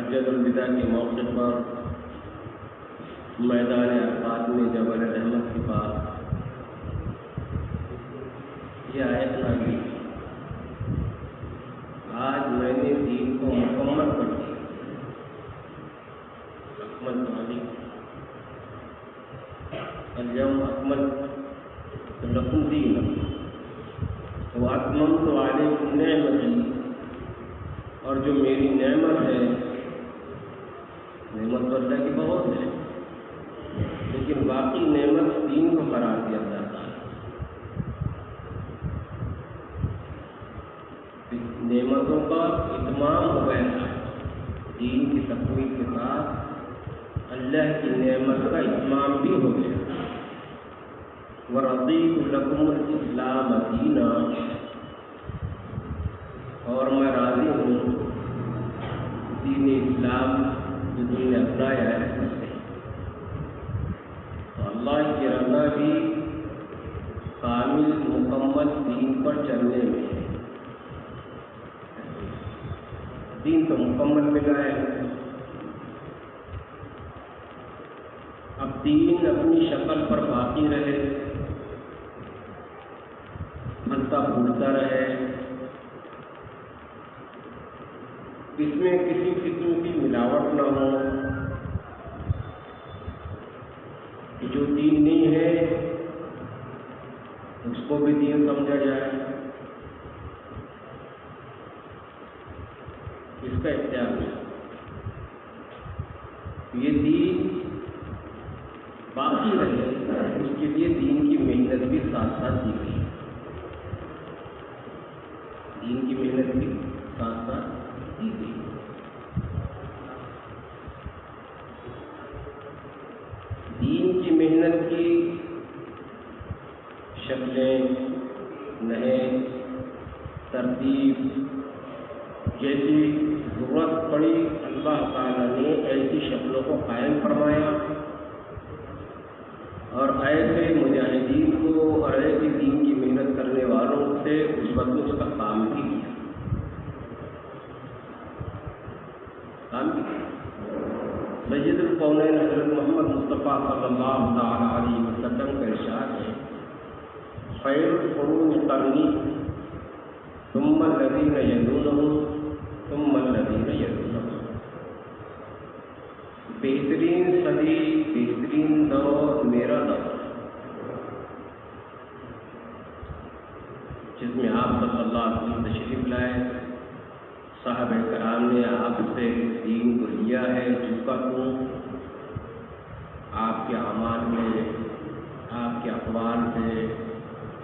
حجت الوداع کے موقع پر میدان عرفات میں جبل رحمت کے پاس یہ آیت نازل ہوئی۔ آج میں نے دین کو مکمل کر دیا، اکمل تعلیم اليوم اکملت لکم دینکم واتممت علیکم نعمتی، اور جو میری نعمت ہے، نعمت تو اللہ کی بہت ہے، لیکن باقی نعمت دین کو قرار دیا جاتا ہے۔ نعمتوں کا اتمام ہو گیا، دین کی تکمیل کے ساتھ اللہ کی نعمت کا اتمام بھی ہو گیا۔ وَرَضِيتُ لَكُمُ الْإِسْلَامَ دِينًا، اور میں راضی ہوں دین اسلام جو دین نے اپنایا ہے اس سے۔ تو اللہ کی رضا بھی کامل مکمل دین پر چلنے میں ہے۔ دین تو مکمل ملا ہے، اب دین اپنی شکل پر باقی رہے، پھلتا پھولتا رہے، اس میں کسی قسم کی ملاوٹ نہ ہو، جو دین نہیں ہے اس کو بھی دین سمجھا جائے، اس کا اختیار ہے۔ یہ دین باقی رہے، اس کے لیے دین کی محنت بھی ساتھ ساتھ دی گئی، دین کی محنت بھی ساتھ ساتھ دی گئی۔ دین کی محنت کی شکلیں، نہج، ترتیب جیسی ضرورت پڑی، اللہ تعالیٰ نے ایسی شکلوں کو قائم فرمایا، اور ایسے مجاہدین کو اور ایسی دین کی محنت کرنے والوں سے اس وقت اس کا کام بھی کیا، کام بھی کیا۔ سید الکونین حضرت محمد مصطفیٰ صلی اللہ تعالیٰ علیہ وسلم کا ارشاد ہے، خیر القرون قرنی ثم الذین یلونہم ثم الذین یلونہم، بہترین صدی، بہترین دور میرا دور، جس میں آپ صلی اللہ علیہ وسلم تشریف لائے، صحابہ کرام نے آپ سے دین کو لیا ہے، جھکا تو آپ کے اعمال میں، آپ کے اقوال سے،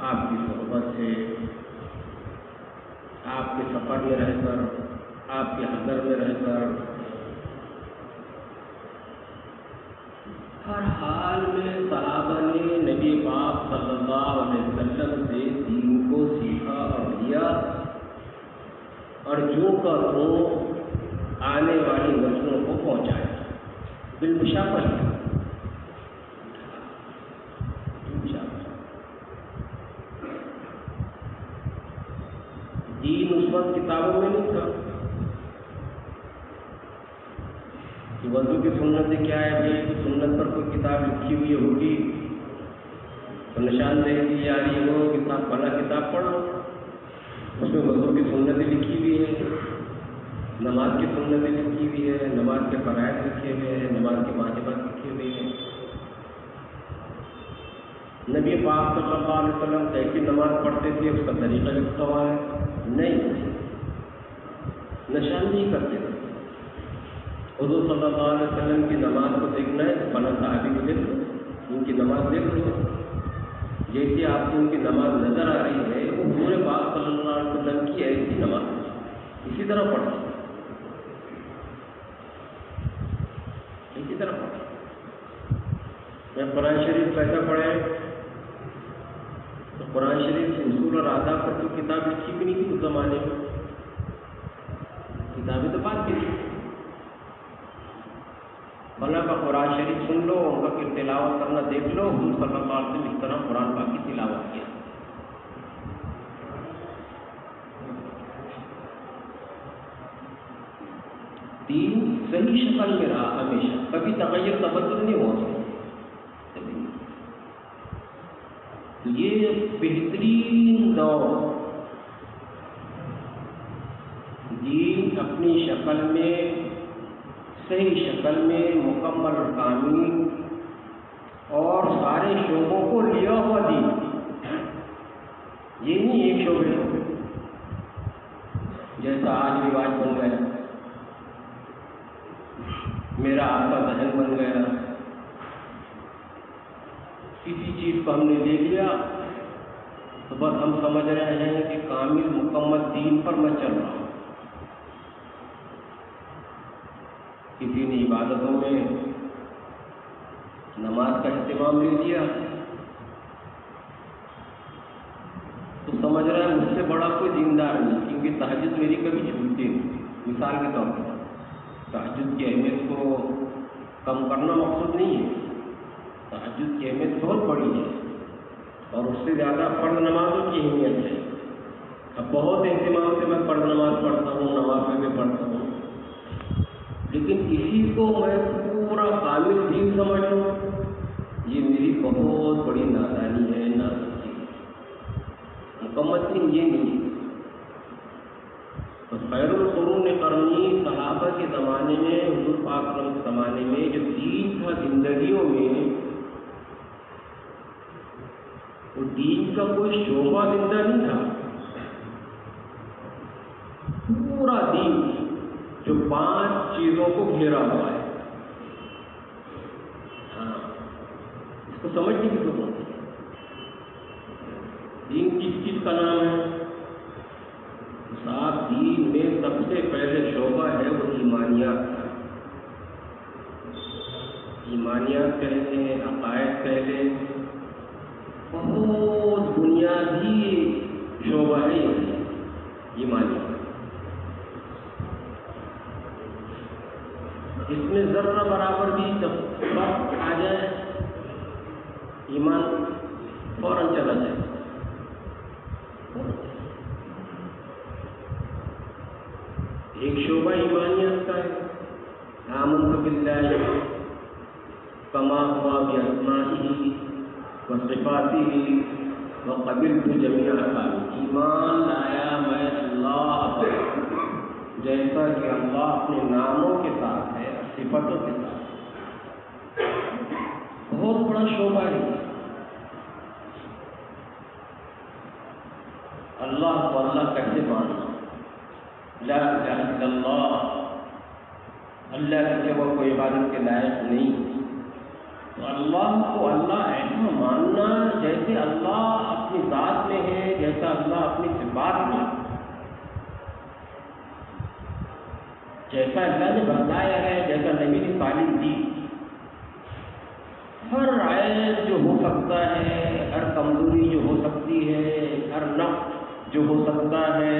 آپ کی صحبت سے، آپ کے سفر میں رہ کر، آپ کے حضر میں رہ کر، ہر حال میں صحابہ نے نبی پاک صلی اللہ علیہ وسلم سے دین کو سیکھا اور لیا، اور جو کا تو آنے والی نسلوں کو پہنچایا، بالمشافہ لیا۔ دین اس وقت کتابوں میں نہیں تھا کہ وضو کی سنت کیا ہے، بھائی سنت پر کوئی کتاب لکھی ہوئی ہوگی تو نشاندہی دی جا رہی ہو کتاب پڑھنا، کتاب پڑھو، اس میں وضو کی سنتیں لکھی ہوئی ہے، نماز کی سنتیں لکھی ہوئی ہے، نماز کے فرائض لکھے ہوئے ہیں، نماز کے واجبات لکھے ہوئے ہیں، نبی پاک صلی اللہ علیہ وسلم کیسی نماز پڑھتے تھے اس کا طریقہ لکھا ہوا ہے نہیں، نشاندہی کرتے تھے۔ حضور صلی اللہ علیہ وسلم کی نماز کو دیکھنا ہے تو فلاں صحابی کو دیکھ لو، ان کی نماز دیکھ لو، جیسی آپ کو ان کی نماز نظر آ رہی ہے حضور پاک صلی اللہ علیہ وسلم کی ایسی نماز اسی طرح پڑھیں، اسی طرح پڑھیں۔ میں قرآن شریف کیسا پڑھیں تو قرآن شریف سے اصول اور آداب پر تو کتاب لکھی بھی نہیں تھی اس زمانے میں، کتابیں تو بات کی تھی، اللہ کا قرآن شریف سن لو، ان کا تلاوت کرنا دیکھ لو، حضور صلی اللہ علیہ وسلم اس طرح قرآن پاک کی تلاوت کیا۔ دین صحیح شکل میں رہا ہمیشہ، کبھی تغیر تبدل نہیں ہو سکتا۔ تو یہ بہترین دور، دین اپنی شکل میں، صحیح شکل میں، مکمل اور کامل اور سارے شعبوں کو لیا ہوا دین، یہ نہیں ایک شعبے جیسا آج رواج بن گیا، میرا آپ کا ذہن بن گیا، کسی چیز کو ہم نے دیکھ لیا تو بس ہم سمجھ رہے ہیں کہ کامل مکمل دین پر میں چل رہا ہوں۔ کسی نے عبادتوں میں نماز کا اہتمام لے لیا تو سمجھ رہا ہے مجھ سے بڑا کوئی دیندار نہیں، کیونکہ تہجد میری کبھی چھوٹتی نہیں۔ مثال کے طور پر تہجد کی اہمیت کو کم کرنا مقصود نہیں ہے، تہجد کی اہمیت بہت بڑی ہے اور اس سے زیادہ فرض نمازوں کی اہمیت ہے۔ اب بہت اہتمام سے میں فرض نماز پڑھتا ہوں، نوافل میں پڑھتا ہوں، لیکن اسی کو میں پورا کامل دین سمجھ لوں، یہ میری بہت بڑی نادانی ہے، ناسمجھی ہے۔ مکمل دین یہ نہیں ہے۔ تو خیر القرون قرنی صحابہ کے زمانے میں، حضور پاک صلی اللہ علیہ وسلم کے زمانے میں جو دین تھا زندگیوں میں، وہ دین کا کوئی شعبہ زندہ نہیں تھا۔ پورا دین جو 5 چیزوں کو گھیرا ہوا ہے، ہاں اس کو سمجھنے کی ضرورت ہے۔ دین کس چیز کا نام ہے؟ صاحب دین میں سب سے پہلے شعبہ ہے وہ ایمانیات کا، ایمانیات کہہ لیں، عقائد کہہ لیں، بہت بنیادی شعبہ ہے ایمانیات۔ اس میں ذرہ برابر بھی جب فرق آ جائے ایمان فوراً چلا جائے۔ ایک شعبہ ایمانیت کا ہے، آمنت باللہ کما ہوا باسمائہ وصفاتہ وقبلت جمیع احکامہ، ایمان لایا میں اللہ پر جیسا کہ اللہ اپنے ناموں کے ساتھ ہے، صفتوں کے ساتھ۔ بہت بڑا شعبہ ہے اللہ کو اللہ کیسے ماننا، لا الہ الا اللہ، اللہ کے سوا کوئی عبادت کے لائق نہیں۔ تو اللہ کو اللہ ایسا ماننا جیسے اللہ اپنی ذات میں ہے، جیسا اللہ اپنی صفات میں، جیسا اللہ نے بتایا ہے، جیسا نبی نے تعلیم دی۔ ہر عیب جو ہو سکتا ہے، ہر کمزوری جو ہو سکتی ہے، ہر نقص جو ہو سکتا ہے،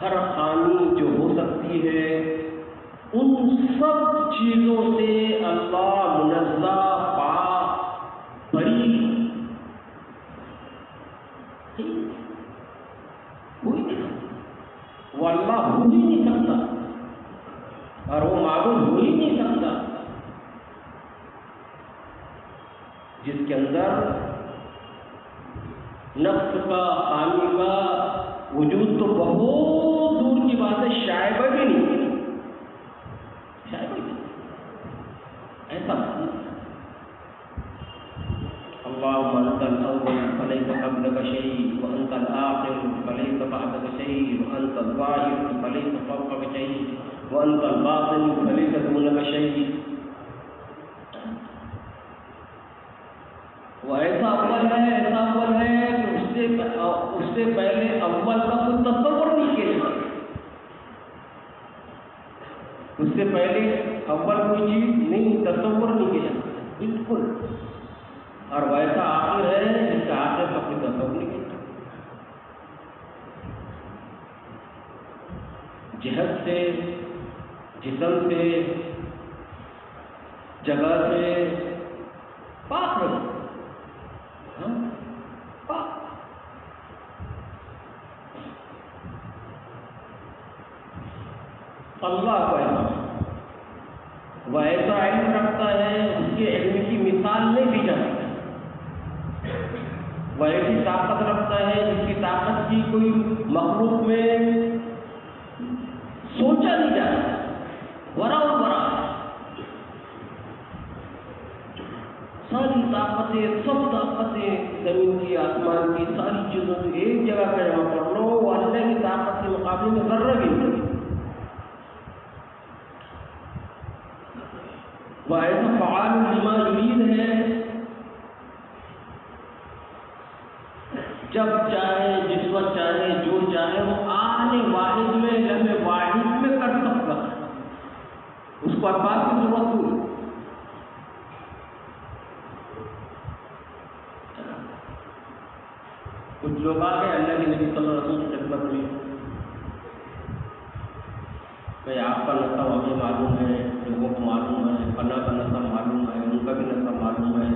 ہر خامی جو ہو سکتی ہے، ان سب چیزوں سے اللہ منزہ، پاک، بری، وہ اللہ ہو ہی نہیں سکتا اور وہ معبود ہو ہی نہیں سکتا جس کے اندر نقص کا، خامی کا وجود تو بہت دور کی بات ہے، شائبہ بھی نہیں، شائبہ بھی نہیں، ایسا نہیں۔ اللهم انت الاول فليس قبلك شيء وانت الاخر فليس بعدك شيء وانت الظاهر فليس فوقك شيء وانت الباطن فليس دونك شيء۔ وہ ایسا اول ہے کہ اس سے پہلے اول کا کوئی تصور نہیں کیا جا سکتا، اس سے پہلے اول کوئی چیز نہیں، تصور نہیں کیا جا سکتا بالکل، اور ویسا آخر ہے جس کا آخر کا کوئی تصور نہیں کیا جا سکتا۔ جہت سے، جسم سے، جگہ سے پاک ہے، اللہ کو ایسا وہ ایسا علم رکھتا ہے اس کے علم کی مثال نہیں دی جا سکتی، وہ ایسی طاقت رکھتا ہے جس کی طاقت کی کوئی مخلوق میں سوچا نہیں جا سکتا، ورا اور برا ساری طاقتیں، سب طاقتیں زمین کی آسمان کی ساری چیزوں کو ایک جگہ پہ جمع کر لو، وہ اللہ کی طاقت کے مقابلے میں ذرہ بھی نہیں۔ وہ ایسا فعال لما یرید ہے، جب چاہے جس وقت چاہے جو چاہے وہ آنے واحد میں لمحے واحد میں کر سکتا ہے، اس کو الفاظ کی ضرورت ہوئی۔ کچھ لوگ آ گئے اللہ کے نبی صلی اللہ علیہ وسلم کی خدمت میں، کہ آپ کا نسب ہمیں معلوم ہے، لوگوں کو معلوم ہے، فلاں کا نسب معلوم ہے، ان کا بھی نسب معلوم ہے،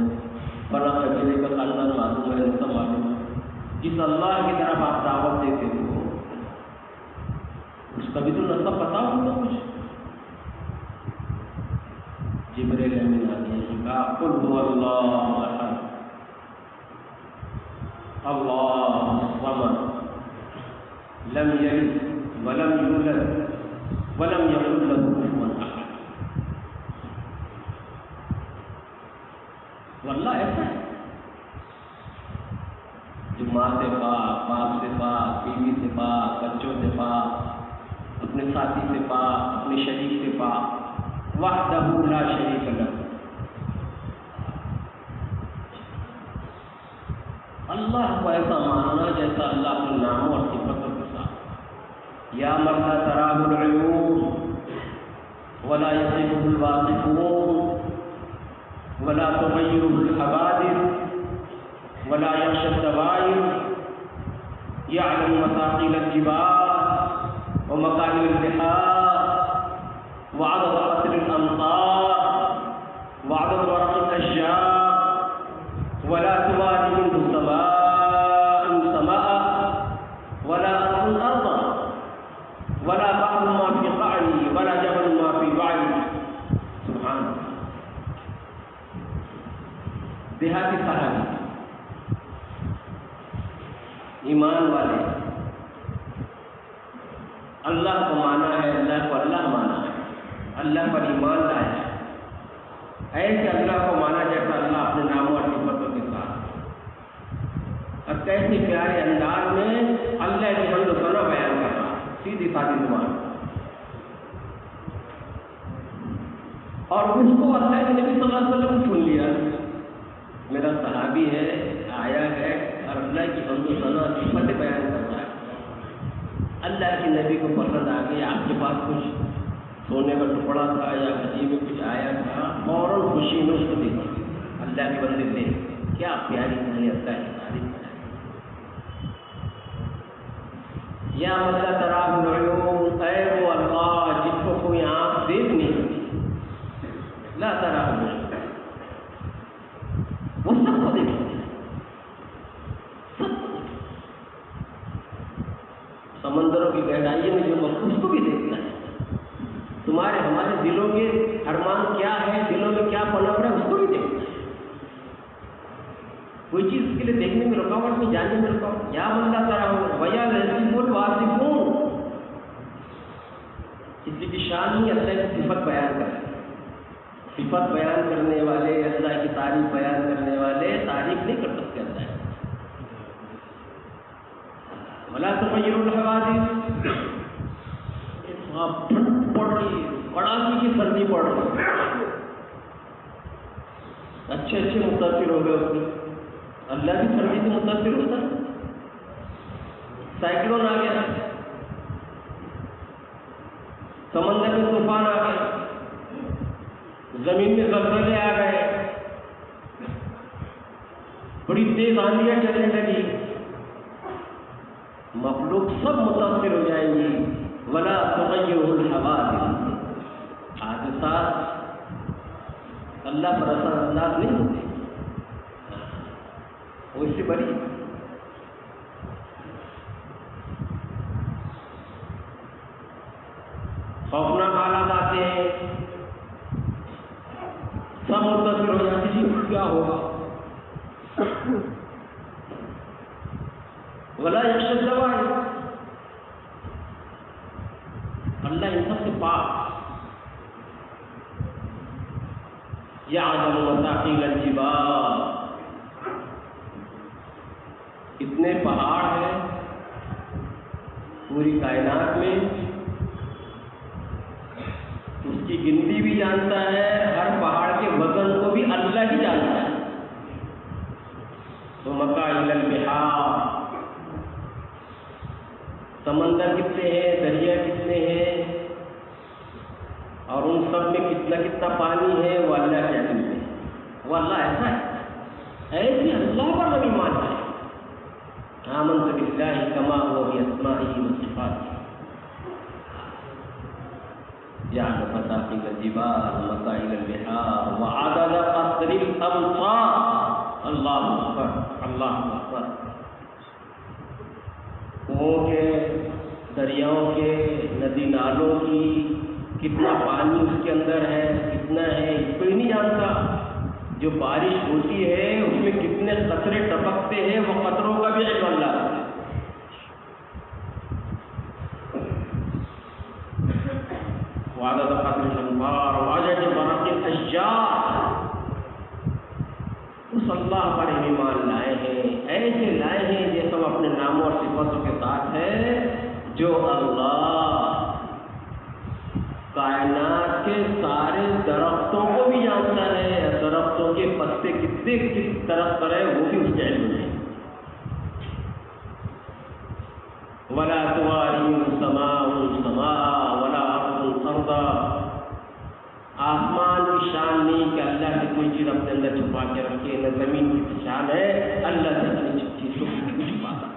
فلاں قبیلے کا خاندان معلوم ہے، نسب معلوم ہے۔ جس اللہ کی طرف آپ دعوت دیتے ہو اس کا بھی تو نسب بتاؤ تو کچھ۔ جبریل امین آ گیا، کہا قل هو اللہ احد اللہ الصمد لم یلد ولم یولد ولم یکن له کفوا احد۔ واللہ ایسا ہے جو ماں سے پاک، باپ سے پاک، بیوی سے پاک، بچوں سے پاک، اپنے ساتھی سے پاک، اپنے شریک سے پاک، وحدہ لا شریک لہ۔ اللہ کو ایسا ماننا جیسا اللہ اپنے ناموں اور صفاتوں کے ساتھ، یا من لا تراہ العیون ولا یصفہ الواصفون ولا تغیرہ الحوادث ولا یخشى الدوائر، یعلم مثاقیل الجبال ومکان البحار وعدد قطر الامطار وعدد ورق الاشجار ولا تواری منه سماء سماء ولا أرض أرضا ولا بحر ما في قعره ولا جبل ما في بعره۔ سبحان اللہ۔ دیہاتی صحابی ایمان والے، اللہ کو مانا ہے، اللہ کو اللہ مانا ہے، اللہ پر ایمان لایا ہے، ایسے اللہ کو مانا جیسا اللہ اپنے ناموں اور صفاتوں کے ساتھ، اور کیسے پیارے انداز میں اللہ کی حمد و ثنا بیان کر رہا، سیدھی سادھی زبان، اور اس کو اللہ کے نبی صلی اللہ علیہ وسلم سن لیا۔ میرا صحابی ہے، آیا ہے اور اللہ کی حمد و ثنا صفت بیان کر رہا ہے، اللہ کے نبی کو پسند آ گئی، آپ کے پاس کچھ سونے کا ٹکڑا تھا یا کسی میں کچھ آیا تھا، فوراً خوشی میں اس کو دے دی، اللہ کے بندے سے کیا پیاری کہانی اللہ کی تعریف ہے۔ یا من لا تراہ العیون، اے وہ اللہ جس کو کوئی آنکھ دیکھ نہیں سکتی، لا تراہ العیون، وہ سب کو دیکھتے ہیں، سب کو دیکھتے ہیں، سمندروں کی گہرائیوں میں جو مخلوق اس کو بھی دیکھتا ہے، تمہارے ہمارے دلوں کے ارمان کیا ہے، دلوں میں کیا پنپ رہا ہے، اس کو بھی دیکھتا ہے۔ کوئی چیز اس کے لیے دیکھنے میں رکاوٹ نہیں، جاننے میں رکاوٹ۔ یا من لا تراہ ویا یصف الواصفون، کسی کی شان ہی اللہ کی صفت بیان کرے، صفت بیان کرنے والے، اللہ کی تعریف بیان کرنے والے تعریف نہیں کر سکتے اللہ کی۔ ولا تغیر الحوادث، ٹھنڈ پڑ رہی ہے، کڑاکی کی سردی پڑ رہی ہے، اچھے متاثر ہو گئے اس میں، اللہ بھی سردی سے متاثر ہوتا ہے۔ سائیکلون آ گیا، سمندر میں طوفان آ گیا، زمین میں زلزلے آ گئے، بڑی تیز آندھیاں چلنے لگی، مخلوق سب متاثر ہو جائیں گی۔ ولا تغیر الحوادث، حادثات اللہ پر اثر انداز نہیں ہوتے، وہ اس سے بڑی خوفناک حالات آتے ہیں، غافل ہو جاتی جی کیا ہوگا. ولا یخشی الزوال، اللہ ان سب سے پاک. یعلم مصاقیل الجبال، اتنے پہاڑ ہیں پوری کائنات میں، اس کی گنتی بھی جانتا ہے، ہر پہاڑ کے وزن کو بھی اللہ ہی جانتا ہے. تو مصاقیل البحار، سمندر کتنے ہیں، دریا کتنے ہیں، اور ان سب میں کتنا کتنا پانی ہے، وہ اللہ کے علم میں. وہ اللہ ایسا ہے، ایسے اللہ پر ہم ایمان لائیں. آمنت باللہ کما هو باسمائه وصفاته. یعلم مصاقیل الجبال ومصائل البحار وعدد قطر الامطار. اللہ اکبر، اللہ اکبر. کنوؤں کے، دریاؤں کے، ندی نالوں کی کتنا پانی اس کے اندر ہے، کتنا ہے اس کو ہی نہیں جانتا. جو بارش ہوتی ہے اس میں کتنے قطرے ٹپکتے ہیں، وہ قطروں کا بھی علم اللہ ہے. وعدد قطر الانهار وعدد برق الاشجار. اس اللہ پر ایمان لائے ہیں، ایسے لائے ہیں جیسے ہم اپنے ناموں اور صفاتوں کے ساتھ ہے. جو اللہ کائنات کے سارے درختوں کو بھی جانتا ہے، درختوں کے پتے کتنے کس طرف پر ہے وہ بھی اس کے علم میں. ولا تواری سماء سماء ولا ارض ارضا. آسمان کی شان نہیں کہ اللہ سے کوئی چیز اپنے اندر چھپا کے رکھے، نہ زمین کی شان ہے اللہ سے اپنی چیز کو چھپاتا.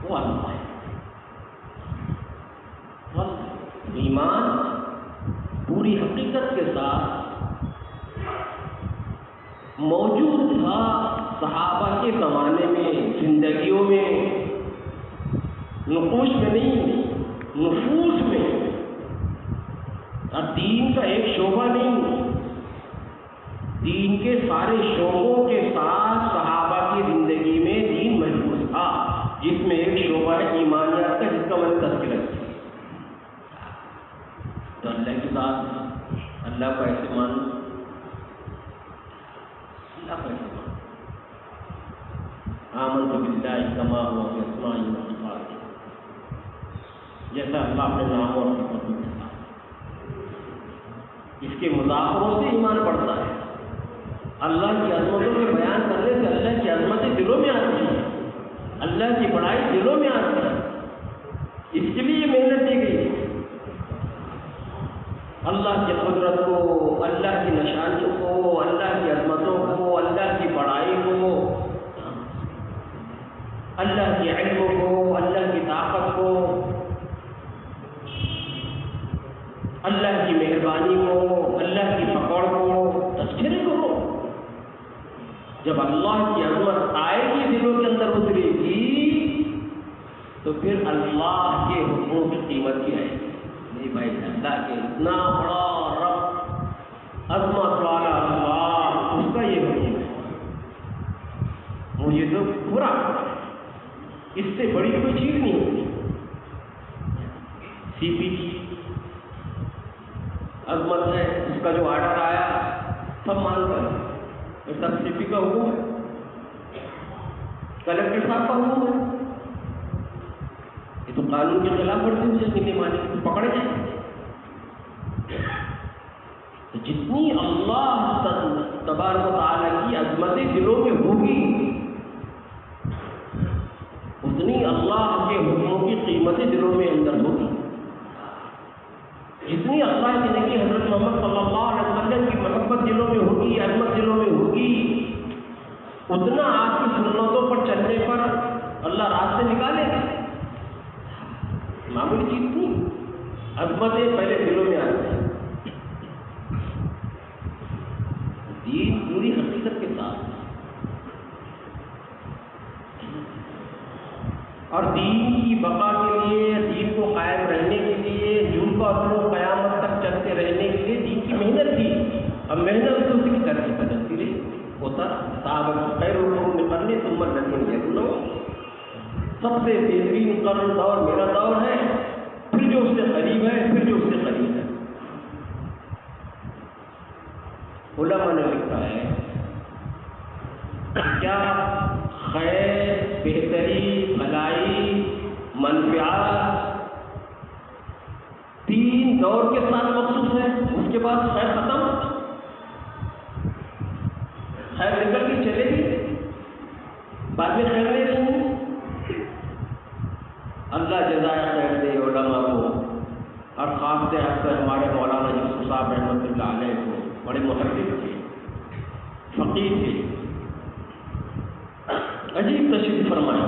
وہ اللہ ہے. ایمان پوری حقیقت کے ساتھ موجود تھا صحابہ کے زمانے میں، زندگیوں میں، نقوش میں نہیں، نفوس میں. اور دین کا ایک شعبہ نہیں، دین کے سارے شعبوں کے ساتھ صحابہ کی زندگی میں دین محفوظ تھا، جس میں ایک شعبہ ہے ایمانیات کا، جس کا میں نے تذکرہ کیا. تو اللہ کی ذات، اللہ کو ایسے مانو، اللہ کو ایسے مانو. آمنت باللہ کما هو باسمائه وصفاته. جیسا اللہ اپنے ناموں اور صفاتوں کے ساتھ، اس کے مظاہروں سے ایمان بڑھتا ہے. اللہ کی عظمتوں کے بیان کرنے سے اللہ کی عظمتیں دلوں میں آتی ہیں، اللہ کی بڑائی دلوں میں آتی ہے. اس کے لیے محنت دی گئی ہے. اللہ کی قدرت کو، اللہ کی نشانیوں کو، اللہ کی عظمتوں کو، اللہ کی بڑائی کو، اللہ کے علم کو، اللہ کی طاقت کو، اللہ کی مہربانی کو، اللہ کی پکڑ کو تذکرے کرو. جب اللہ کی عظمت آئے گی دلوں کے اندر اترے گی تو پھر اللہ کے حکموں کی قیمت بھی آئے گی. نہیں بھائی، اللہ کے اتنا بڑا رب، عظمت والا اللہ، اس کا یہ حکم ہے، مجھے تو پورا اس سے بڑی کوئی چیز نہیں ہوتی. سی پی کی عظمت ہے، اس کا جو آرڈر آیا سب مان کر، سب سی پی کا حکم ہے، کلکٹر صاحب کا حکم ہے. یہ تو قانون کے خلاف ورزی ہو جائے، نہیں مانے تو پکڑے جائیں. تو جتنی اللہ تبارک و تعالیٰ کی عظمتیں دلوں میں ہوگی، اتنی اللہ کے حکموں کی قیمتیں دلوں میں اندر ہوگی. جتنی اللہ کے نبی حضرت محمد صلی اللہ علیہ وسلم کی محبت دلوں میں ہوگی، عظمت دلوں میں ہوگی، اتنا آپ کی سنتوں پر چلنے پر اللہ راستے نکالے گا. معمولی چیز نہیں، عظمتیں پہلے دلوں میں آتی ہیں. دین پوری حقیقت کے ساتھ، اور دین کی بقا کے لیے، دین کو قائم رہنے کے لیے، جن کو اپنوں قیامت تک چلتے رہنے کے لیے دین کی محنت کی. صحابہ خیر القرون قرنی ثم الذین یلونہم، سب سے بہترین قرن دور میرا دور ہے، پھر جو اس سے قریب ہے، پھر جو اس سے قریب ہے۔ علماء نے لکھا ہے کہ کیا خیر، بہتری، بھلائی، منفعات تین دور کے ساتھ مخصوص ہے، اس کے بعد خیر ختم، خیر نکل کے چلے گی، بعد میں خیر نہیں رہی۔ اللہ جزائے خیر دے علماء کو، اور خاص طور پر ہمارے مولانا یوسف صاحب رحمۃ اللہ علیہ کو، بڑے محدث تھے، فقیہ تھے، عجیب تشریح فرمایا،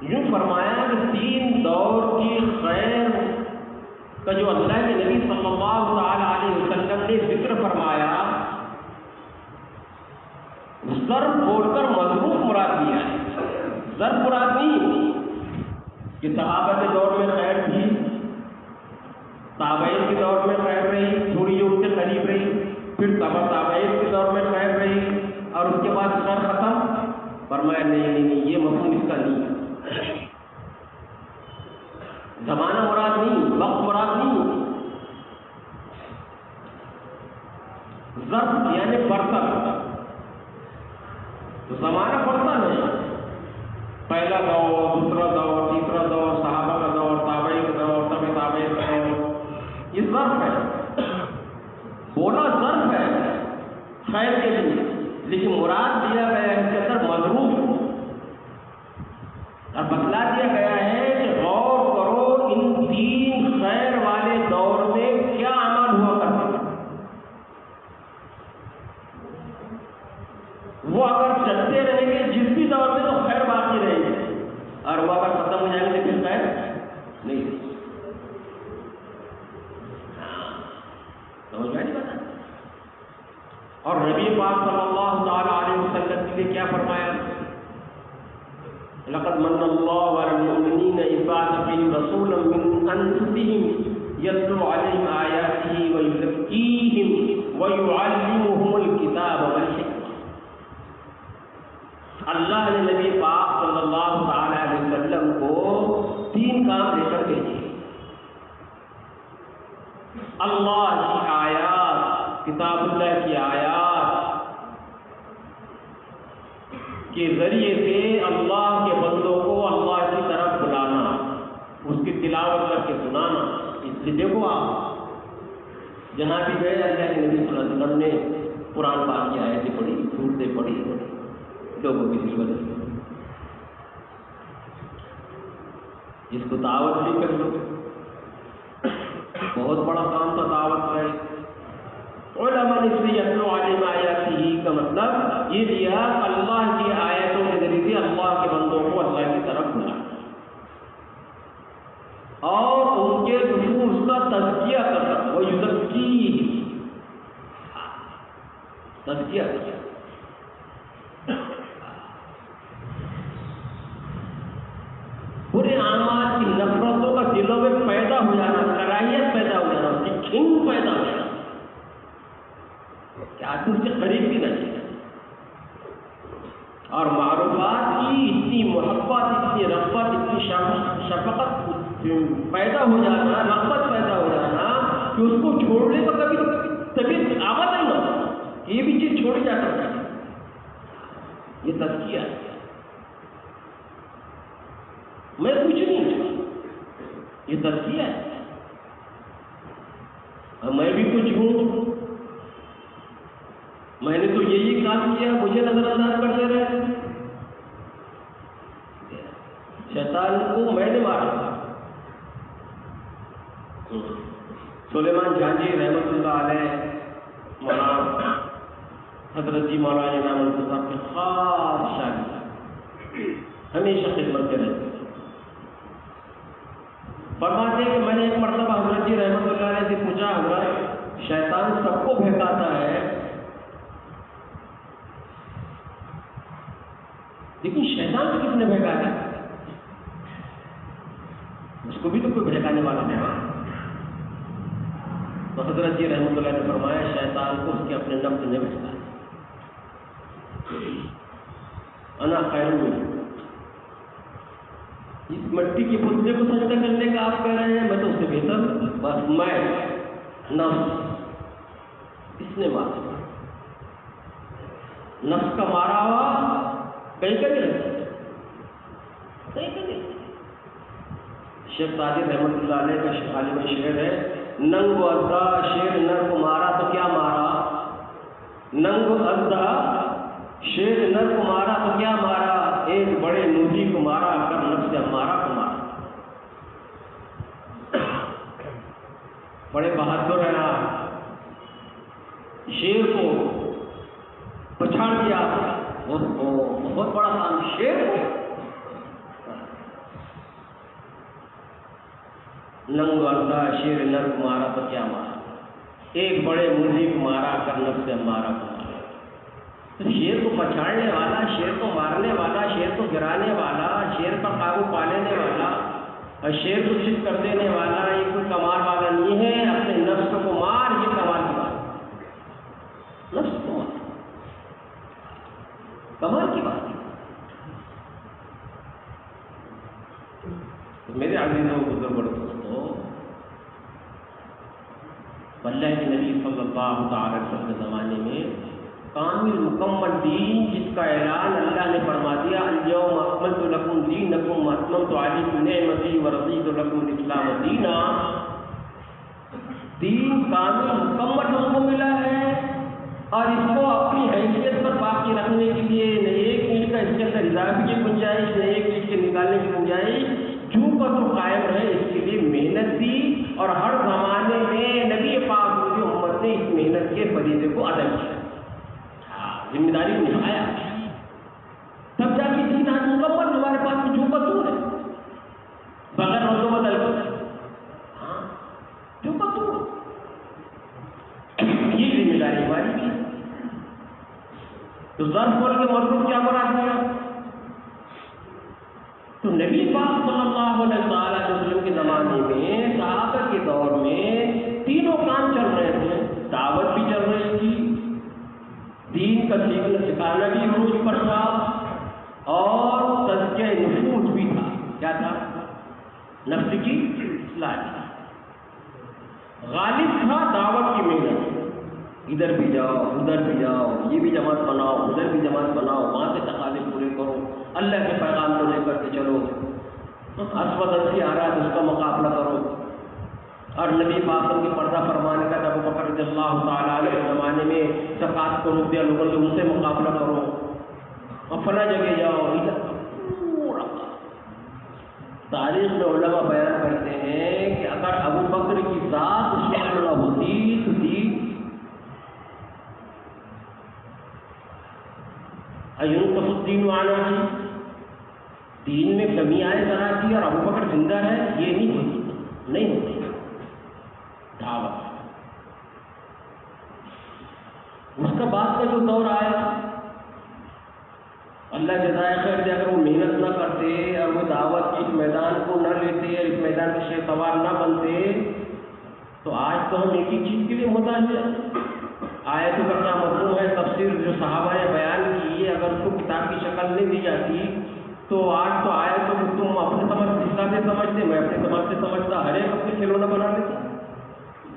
یوں فرمایا کہ تین دور کی خیر کا جو اللہ کے نبی صلی اللہ تعالی علیہ وسلم نے ذکر فرمایا، ضرب بول کر مضروب مراد دیا ہے، ضرب مراد نہیں کہ صحابہ کے دور میں خیر تھی، تابعین کے دور میں خیر رہی، تھوڑی جو ان کے قریب رہی، پھر تابعین کے دور میں خیر رہی اور اس کے بعد خیر ختم۔ فرمایا نہیں، یہ مفہوم اس کا نہیں ہے، زمانہ مراد نہیں، وقت مراد نہیں، ضرب یعنی برتن، تو زمانہ برتن ہے، پہلا دور، دوسرا دور، تیسرا دور، صحابہ کا دور، تابعین کا دور، تبع تابعین کا دور، یہ ظرف ہے، بولا ظرف ہے خیر کے لیے، لیکن مراد دیا گیا ہے اس کے اندر مضروب، اور بتلا دیا گیا ہے کہ غور کرو ان تین خیر والے دور میں کیا عمل ہوا کرتے ہیں، وہ اگر چلتے رہیں گے جس بھی دور میں تو خیر باقی رہے گی، اور وہ اگر ختم ہو جائیں گے پھر خیر نہیں، سمجھ میں نہیں بتا۔ اور نبی پاک صلی اللہ تعالی علیہ وسلم نے کیا فرمایا؟ لقد من اللہ علی المؤمنین اذ بعث فیہم رسولا من انفسہم یتلو علیہم آیاتہ ویزکیہم ویعلمہم الکتاب والحکمہ۔ اللہ نے نبی پاک صلی اللہ تعالی علیہ وسلم کو تین کام لے کر بھیجے، اللہ کی آیات، کتاب اللہ کی آیات کے ذریعے سے اللہ کے بندوں کو اللہ کی طرف بلانا، اس کی تلاوت کر کے سنانا۔ اس لیے دیکھو آپ جہاں بھی گئے اللہ کے نبی صلی اللہ علیہ وسلم نے قرآن پاک کی آیتیں پڑھی، صورتیں پڑھی لوگوں کی خدمت کی، جس کو دعوت بھی کر لو، بہت بڑا کام تھا دعوت ہے۔ علماء نے اس لیے یتلو علیہم آیاتہ کا مطلب یہ دیا اللہ کی آیتوں کے ذریعے سے اللہ کے بندوں کو اللہ کی طرف بلانا اور ان کے نفوس کا تزکیہ کرنا، وہ یزکیہم، تزکیہ کیا، برے اعمال کی نفرتوں کا دلوں میں پیدا ہو جانا، کراہیت پیدا ہو جانا، اس کی گھن پیدا ہو جانا کہ آدمی اس کے قریب بھی نہ چاہیے، اور معروفات کی اتنی محبت، اتنی رغبت، اتنی شفقت پیدا ہو جانا، رغبت پیدا ہو جانا کہ اس کو چھوڑنے کا کبھی طبیعت آواز نہیں ہوتا کہ یہ بھی چیز چھوڑی جا سکتا ہے۔ یہ تزکیہ ہے، میں کچھ نہیں، یہ تزکیہ ہے، اور میں بھی کچھ ہوں، میں نے تو یہی کام کیا، مجھے نظر انداز کرتے رہے، شیطان کو میں نے مارا۔ سلیمان جھانجی رحمۃ اللہ علیہ مولانا حضرت جی مولانا انعام الدین صاحب کے خاص شاگرد، ہمیشہ خدمت کے رہتے، فرماتے کہ میں نے ایک مرتبہ حضرت جی رحمۃ اللہ علیہ سے پوچھا، حضرت شیطان سب کو بہکاتا ہے لیکن شیطان کو کس نے بہکایا؟ اس کو بھی تو کوئی بہکانے والا ہے۔ تو حضرت جی رحمۃ اللہ نے فرمایا شیطان کو اس کے اپنے نفس نے بہکایا۔ انا خیر منہ. اس مٹی کے پتلے کو سجدہ کرنے کا آپ کہہ رہے ہیں، میں تو اس سے بہتر ہوں. بس میں نفس اس نے مارا، نفس کا مارا ہوا کہیں کا نہیں. شیخ سعدی رحمۃ اللہ علیہ کا عالم شعر ہے، ننگ ازدا شیر نر کو مارا تو کیا مارا، ننگ ازدا شیر نر کو مارا تو کیا مارا، ایک بڑے موجی کو مارا کر نفس امارہ کو مارا. بڑے بہادر ہیں آپ، شیر کو پچھاڑ دیا، بہت بڑا کام. شیر کو ننگ ازدا شیر نر کو مارا تو کیا مارا، ایک بڑے موجی کو مارا کر نفس امارہ کو مارا. تو شیر کو پچھاڑنے والا، شیر کو مارنے والا، شیر کو گرانے والا، شیر پر قابو پا لینے والا اور شیر کو چت کر دینے والا یہ کوئی کمال والا نہیں ہے. اپنے نفس کو مار، یہ کمال کی بات ہے. نفس کو مار، کمال کی بات ہے. میرے عزیزوں بزرگوں دوستوں، اللہ کے نبی صلی اللہ تعالی وسلم کے زمانے میں کامل مکمل دین جس کا اعلان اللہ نے فرما دیا، الیوم اکملت لکم دینکم واتممت علیکم نعمتی ورضیت لکم الاسلام دینا. دین کامل مکمل ہم کو ملا ہے اور اس کو اپنی حیثیت پر باقی رکھنے کے لیے نہ ایک اینٹ کا اس کے اندر اضافے کی گنجائش، نہ ایک اینٹ کے نکالنے کی گنجائش، جو کا تو قائم رہے اس کے لیے محنت دی. اور ہر زمانے میں نبی پاک کی امت نے اس محنت کے فریضے کو ادا کیا، ذمہ داری کو نبھایا، تب جا کے دین آج مکمل ہمارے پاس جو کا تو ہے، بغیر رد و بدل جو کا تو یہ ذمہ داری ہماری کی. تو ظرف بول کے مربوط کیا مراد دیا؟ تو نبی پاک صلی اللہ علیہ وسلم کے زمانے میں، صحابہ کے دور میں تینوں کام چل رہے تھے. دعوت بھی چل رہی تھی، دین کا سیکھنا سکھانا بھی عروج پر تھا، اور تزکیہ نفوس بھی تھا. کیا تھا؟ نفس کی اصلاح تھی. غالب تھا دعوت کی محنت، ادھر بھی جاؤ ادھر بھی جاؤ، یہ بھی جماعت بناؤ ادھر بھی جماعت بناؤ، وہاں سے تقاضے پورے کرو، اللہ کے پیغام کو لے کر کے چلو. اسود انسی آ رہا ہے تو اس کا مقابلہ کرو. اور نبی پاک کی پردہ فرمانے کا ابو بکر رضی اللہ تعالیٰ عنہ کے زمانے میں زکوٰۃ کو روک دیا لوگوں نے، ان سے مقابلہ کرو اور فلاں جگہ جاؤ. پورا تاریخ میں علماء بیان کرتے ہیں کہ اگر ابو بکر کی ذات اس وقت نہ ہوتی تو ينقص الدین آنا تھی، دین میں کمی آئے ذرا تھی اور ابو بکر زندہ ہے، یہ نہیں ہوتی دعوت. اس کا بعد کا جو دور آیا، اللہ جزائے خیر دے، اگر وہ محنت نہ کرتے اور وہ دعوت کے اس میدان کو نہ لیتے اور اس میدان کے شیخ سوار نہ بنتے تو آج تو ہم ایک ہی چیز کے لیے محتاج ہیں. آیتوں کا کیا مفہوم ہے، تفسیر جو صحابہ نے بیان کی ہے، اگر اس کو کتاب کی شکل نہیں دی جاتی تو آج تو آیتوں کو تم اپنے حساب سے سمجھتے، میں اپنے سمجھ سے سمجھتا، ہر ایک اپنے کھلونا بنا لیتے.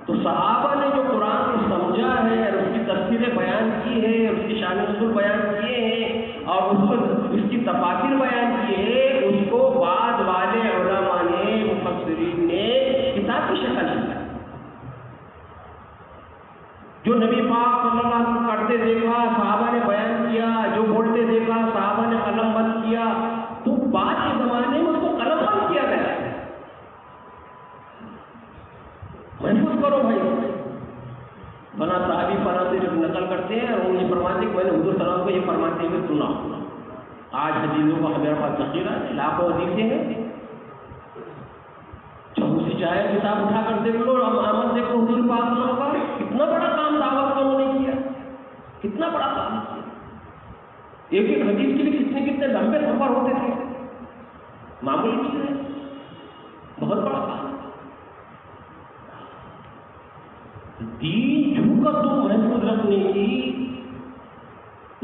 تو صحابہ نے جو قرآن کو سمجھا ہے اور اس کی تفسیریں بیان کی ہے، اس کی شان نزول بیان کیے ہیں اور اس کی تفاسیر بیان کیے ہیں، اس کو بعد والے علماء نے، مفسرین نے کتاب کی شکل دی. جو نبی پاک صلی اللہ علیہ وسلم کرتے دیکھا صحابہ نے بیان کیا، جو بولتے دیکھا صحابہ نے قلم بند کیا، تو بعد کے زمانے میں اس کو قلم بند کیا گیا. محفوظ کرو بھائی، فلاں صحابی فلاں سے جب نقل کرتے ہیں اور انہیں فرماتے کہ میں نے حضور صلی اللہ علیہ وسلم کو یہ فرماتے ہوئے سنا. آج حدیثوں کا ہمارے پاس ذخیرہ ہے، لاکھوں حدیثیں ہیں. چاہے کتاب اٹھا کر دیکھ لو، آمد دیکھو حضور پاک صلی اللہ علیہ وسلم کا کتنا بڑا کام دعوت کا انہوں نے کیا، کتنا بڑا کام کیا. ایک ایک حدیث کے لیے کتنے لمبے سفر ہوتے تھے، معمولی چیز ہے، بہت بڑا کام. دین جھوکا تو محفوظ رکھنے کی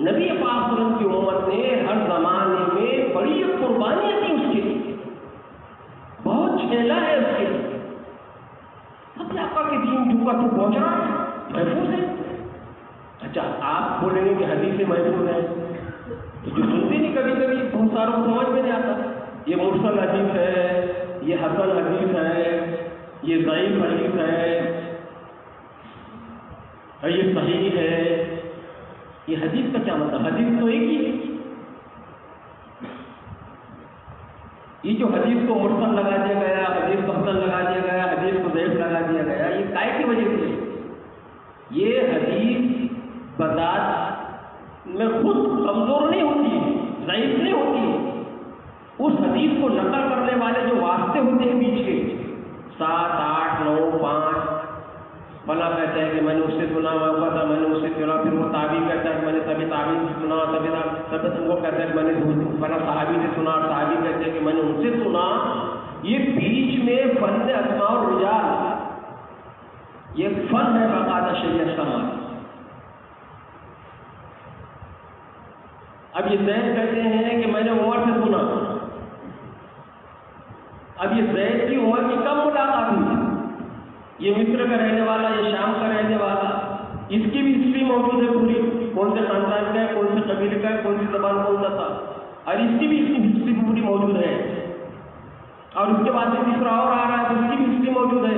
نبی پاک صلی اللہ علیہ وسلم کی امت نے ہر زمانے میں بڑی قربانیاں دی اس کے لیے، بہت جھیلا ہے اس کے لیے. اب آقا کے دین جو کا تو پہنچ رہا ہے، محفوظ ہے. اچھا آپ بولیں گے کہ حدیث محفوظ ہے، تو جو سنتے نہیں کبھی کبھی بہت ساروں کو سمجھ میں نہیں آتا، یہ مرسل حدیث ہے، یہ حسن حدیث ہے، یہ ضعیف حدیث ہے، اور یہ صحیح ہے. یہ حدیث کا کیا مطلب؟ حدیث تو ایک ہی ہے. یہ جو حدیث کو مرسل لگا دیا گیا، حدیث کو حسن لگا دیا گیا، حدیث کو ضعیف لگا دیا گیا، یہ کائے کی وجہ سے؟ یہ حدیث بذات میں خود کمزور نہیں ہوتی، ضعیف نہیں ہوتی. اس حدیث کو نقل کرنے والے جو واسطے ہوتے ہیں بیچ کے 7 8 9 5، فلاں کہتا ہے کہ میں نے اس سے سنا ہوا تھا، میں نے اس سے سنا، پھر وہ تابعی کہتا ہے کہ میں نے تبھی تابعی سے سنا، تبھی وہ کہتا ہے کہ میں نے فلاں صحابی سے سنا، اور صحابی کہتے ہیں کہ میں نے ان سے سنا. یہ بیچ میں فن اسماء الرجال، یہ فن ہے باقاعدہ شریعت کا مال. اب یہ زید کہتے ہیں کہ میں نے عمر سے سنا. اب یہ زید کی عمر کی کم ملاقات ہوئی، یہ مصر کا رہنے والا، یہ شام کا رہنے والا، اس کی بھی ہسٹری موجود ہے پوری، کون سے خاندان کا ہے، کون سے قبیلے کا ہے، کون سی زبان کون سا تھا، اور اس کی بھی ہسٹری پوری موجود ہے. اور اس کے بعد تیسرا اور آ رہا ہے تو اس کی بھی ہسٹری موجود ہے.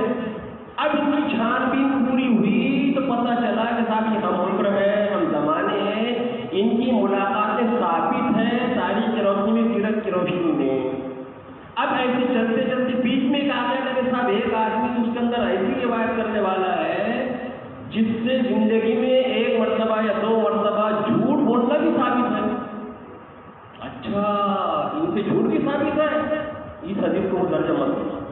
اب ان کی چھان بین پوری ہوئی تو پتہ چلا کہ صاحب یہ ہم عمر ہیں، ہم زمانے ہیں، ان کی ملاقاتیں ثابت ہیں تاریخ کی روشنی میں، سیرت کی روشنی میں. اب ایسے چلتے چلتے بیچ میں ایک آ گیا کہ صاحب ایک آدمی اس کے اندر ایسی روایت کرنے والا ہے جس سے زندگی میں 1 مرتبہ یا 2 مرتبہ جھوٹ بولنا بھی ثابت ہے. اچھا ان سے جھوٹ بھی ثابت ہے، اس حدیث کو درجہ مت کرو.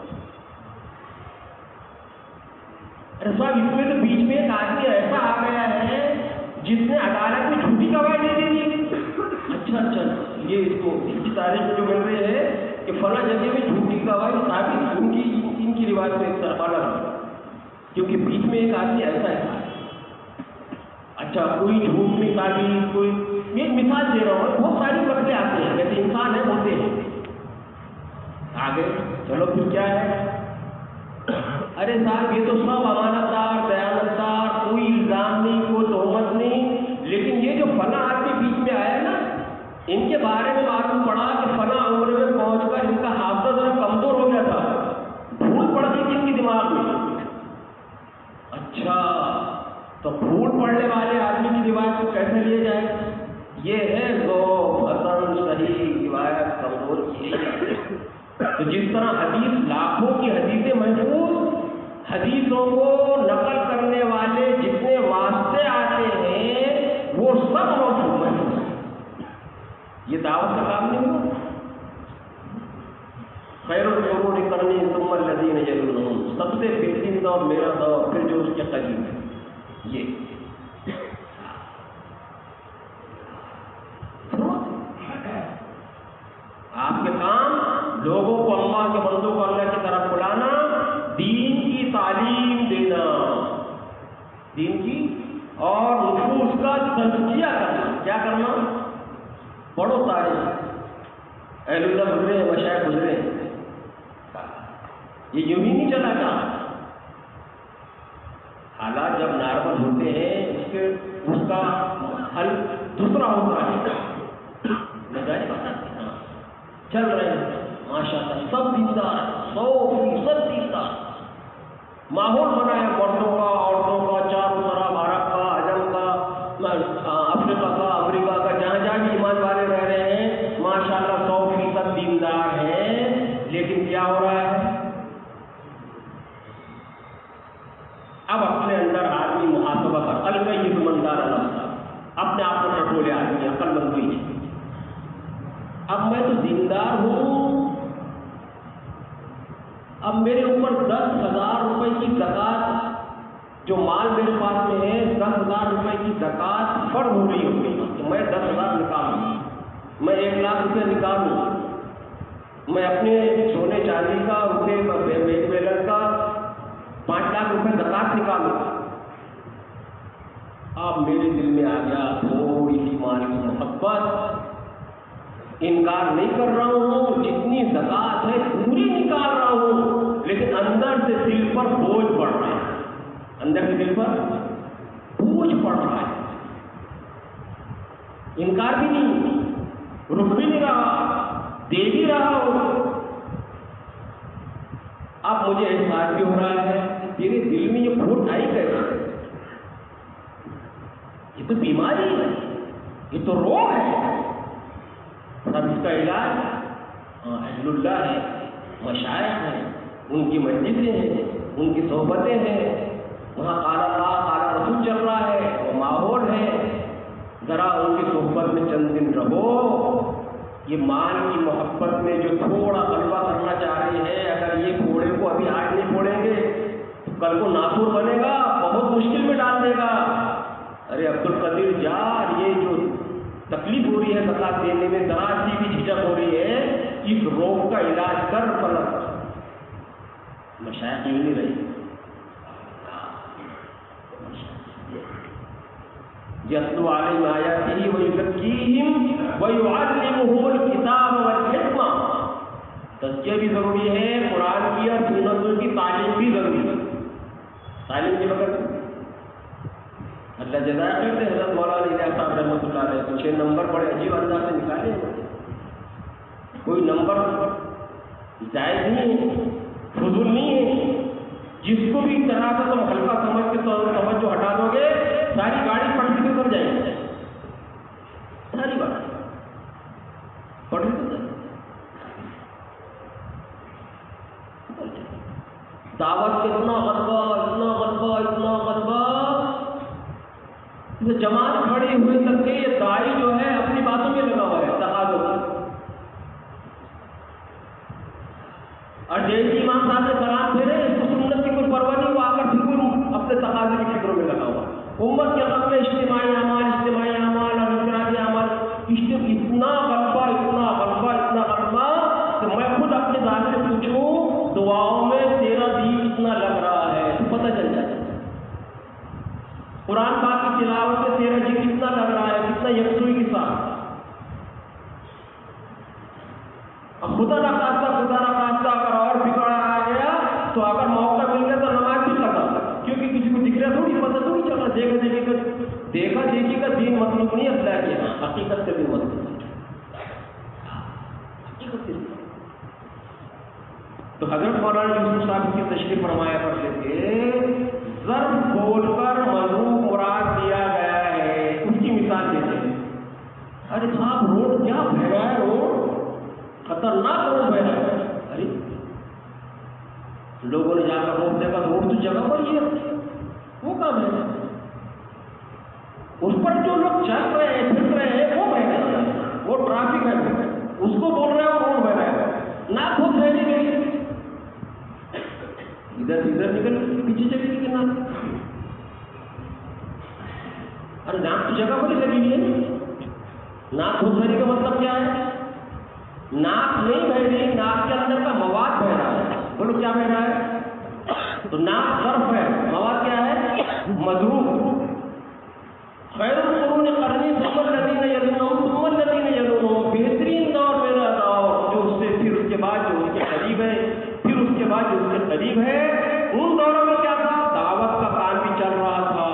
ارے صاحب اس میں تو بیچ میں ایک آدمی ایسا آ گیا ہے جس نے عدالت میں جھوٹی گواہی دے دی. اچھا یہ اس کو اس کی تاریخ جو مل رہی ہے کہ فلاں جگہ میں جھوٹی گواہی ثابت، ان کی روایت سے ایک طرف الگ ہے، کیونکہ بیچ میں ایک آدمی ایسا ہے. اچھا کوئی جھوٹ نہیں ثابت، کوئی یہ مثال دے رہا ہوں، بہت ساری مسئلے آتے ہیں، جیسے انسان ہے ہوتے ہیں. آگے چلو پھر کیا ہے؟ ارے صاحب یہ تو سب امانت دار، دیانت دار، کوئی الزام نہیں، کوئی تہمت نہیں، لیکن یہ جو فلاں آدمی بیچ میں آیا نا، ان کے بارے میں معلوم پڑا کہ فلاں عمر میں پہنچ کر ان کا حافظہ ذرا کمزور ہو گیا تھا، بھول پڑ گئی تھی ان کی دماغ میں. اچھا تو بھول پڑنے والے آدمی کی روایت کو کیسے لیا جائے؟ یہ ہے ضعف، حسن، صحیح روایت کمزور کی ہے. تو جس طرح حدیث لاکھوں کی حدیثیں محفوظ، حدیثوں کو نقل کرنے والے جتنے واسطے آتے ہیں وہ سب موجود ہیں. یہ دعوت کا کام نہیں ہوا. خیر القرون قرنی ثم الذین یلونہم، سب سے بہترین دور میرا دور، پھر جو اس کے قریب ہے. یہ آپ کے کام لوگوں کو، اللہ کے بندوں کو اللہ کی طرف بلانا، دین کی تعلیم دینا، دین کی، اور نفوس کا تزکیہ کرنا. کیا کرنا؟ پڑھو تاریخ، اہل اللہ گزرے ہیں، مشائخ گزرے ہیں، یہ یوں ہی نہیں چلا تھا. حالات جب نارمل ہوتے ہیں اس کا حل دوسرا ہوتا ہے. چل رہے ہیں ماشاء اللہ، سب دیندار، 100% دیندار. ماحول بنا ہے مردوں کا، عورتوں کا، چاروں طرف، عرب کا، عجم کا، افریقہ کا، امریکہ کا، جہاں جہاں بھی ایمان والے رہ رہے ہیں ماشاء اللہ 100% دیندار ہیں. لیکن کیا ہو رہا ہے؟ اب اپنے اندر آدمی محاسبہ کر، الکئی مندار اللہ، اپنے آپ کو ٹٹولے آدمی، عقل مند ہوئی. اب میں تو دیندار ہوں، اب میرے اوپر 10,000 روپے کی زکوٰۃ، جو مال میرے پاس میں ہے 10,000 روپے کی زکوٰۃ فرض ہو رہی ہوگی، تو میں 10,000 نکالوں، میں 1,00,000 روپے نکالوں، میں اپنے سونے چاندی کا، روپے بینک بیلنس کا 5,00,000 روپے زکوٰۃ نکالوں. اب میرے دل میں آ گیا تھوڑی سی مال کی محبت، انکار نہیں کر رہا ہوں، جتنی زکات ہے پوری نکال رہا ہوں، لیکن اندر سے دل پر بوجھ پڑ رہا ہے، اندر سے دل پر بوجھ پڑ رہا ہے، انکار بھی نہیں، رک بھی نہیں رہا، دے بھی رہا ہوں۔ اب مجھے احساس بھی ہو رہا ہے تیرے دل میں یہ کھوٹ آئی کیسے؟ یہ تو بیماری ہے، یہ تو روگ ہے، اب اس کا علاج اہل اللہ ہے، مشائخ ہیں، ان کی مجلسیں ہیں، ان کی صحبتیں ہیں، وہاں قال اللہ قال رسول چل رہا ہے، وہ ماحول ہے، ذرا ان کی صحبت میں چند دن رہو۔ یہ مال کی محبت میں جو تھوڑا غلبہ کرنا چاہ رہے ہیں، اگر یہ پھوڑے کو ابھی آج نہیں پھوڑیں گے تو کل کو ناصور بنے گا، بہت مشکل میں ڈال دے گا۔ ارے عبد القدیر یار، یہ جو تکلیف ہو رہی ہے زکات دینے میں، ذرا سی بھی جھجک ہو رہی ہے، اس روگ کا علاج کر پلک۔ مشائخ یوں نہیں رہی، یتلو علیہم آیاتہ ویزکیہم ویعلمہم الکتاب والحکمہ۔ تزکیہ بھی ضروری ہے، قرآن کی اور سنت کی تعلیم بھی ضروری ہے، تعلیم کے بغیر اللہ جزائے خیر دے۔ حضرت مولانا الیاس صاحب رحمۃ اللہ علیہ تو 6 نمبر بڑے عجیب انداز سے نکالے ہیں، کوئی نمبر جائز نہیں ہے، فضول نہیں ہے، جس کو بھی طرح سے تم ہلکا سمجھ کے توجہ ہٹا دو گے، ساری گاڑی پلٹ کے اتر جائے گی، ساری بات پلٹ کے اتر۔ دعوت کے اتنا غلبہ، اتنا غلبہ، اتنا غلبہ، جماعت کھڑی ہوئی تک کہ یہ داعی جو ہے اپنی باتوں میں لگا ہوا ہے، تقاضوں میں، اور جیسے امام صاحب نے سلام پھیرے، اس کو سنت کی کوئی پرواہ نہیں، وہ آ کر پھر اپنے تقاضے کی فکروں میں لگا ہوا۔ امت کے حق میں اجتماعی اعمال اور انفرادی اعمال، اتنا غلبہ، اتنا غلبہ، اتنا غلبہ کہ میں خود اپنے ذات سے پوچھوں دعاؤں میں تیرا دین کتنا لگ رہا ہے تو پتہ چل جاتا ہے، قرآن پاک کی تلاوت میں تیرا جی کتنا لگ رہا ہے، کتنا یکسوئی کے ساتھ۔ اب خدا نخواستہ اگر اور بگڑا آ گیا تو اگر موقع مل گیا تو نماز بھی لگا، کیونکہ کسی کو دکھ رہا تھوڑی، پتہ تھوڑی چل رہا، دیکھا دیکھی کا دین مطلوب نہیں، اللہ کے حقیقت سے بھی مطلوب ہے، حقیقت سے بھی۔ تو حضرت مولانا یوسف صاحب کی تشریح فرمایا کرتے تھے، ضرب بول کر مضروب مراد دیا گیا ہے، اس کی مثال دیتے ہیں۔ ارے صاحب روڈ کیا بہ رہا ہے، روڈ خطرناک روڈ بہ رہا ہے، ارے لوگوں نے جا کر روڈ دیکھا، روڈ تو جگہ پر ہی ہے، وہ کہاں بہ رہا ہے، اس پر جو لوگ چل رہے ہیں پھر رہے ہیں وہ بہ رہے ہیں، وہ ٹرافک ہے، اس کو بول رہے ہیں وہ روڈ بہ رہا ہے، نہ خود رہنے کے لیے ادھر نکل پیچھے چلے گی کہ نہ، ارے ناک تو جگہ پر ہی لگی ہوئی ہے، ناک خود بہنے کا مطلب کیا ہے؟ ناک نہیں بہ رہی، ناک کے اندر کا مواد بہ رہا ہے، بولو کیا بہ رہا ہے؟ تو ناک ظرف ہے، مواد کیا ہے؟ مضروب۔ خیر القرون قرنی ثم الذین یلونہم ثم الذین یلونہم، بہترین دور میرا دور، جو اس سے پھر اس کے بعد جو اس کے قریب ہے، پھر اس کے بعد جو اس کے قریب ہے۔ ان دوروں میں کیا تھا؟ دعوت کا کام بھی چل رہا تھا،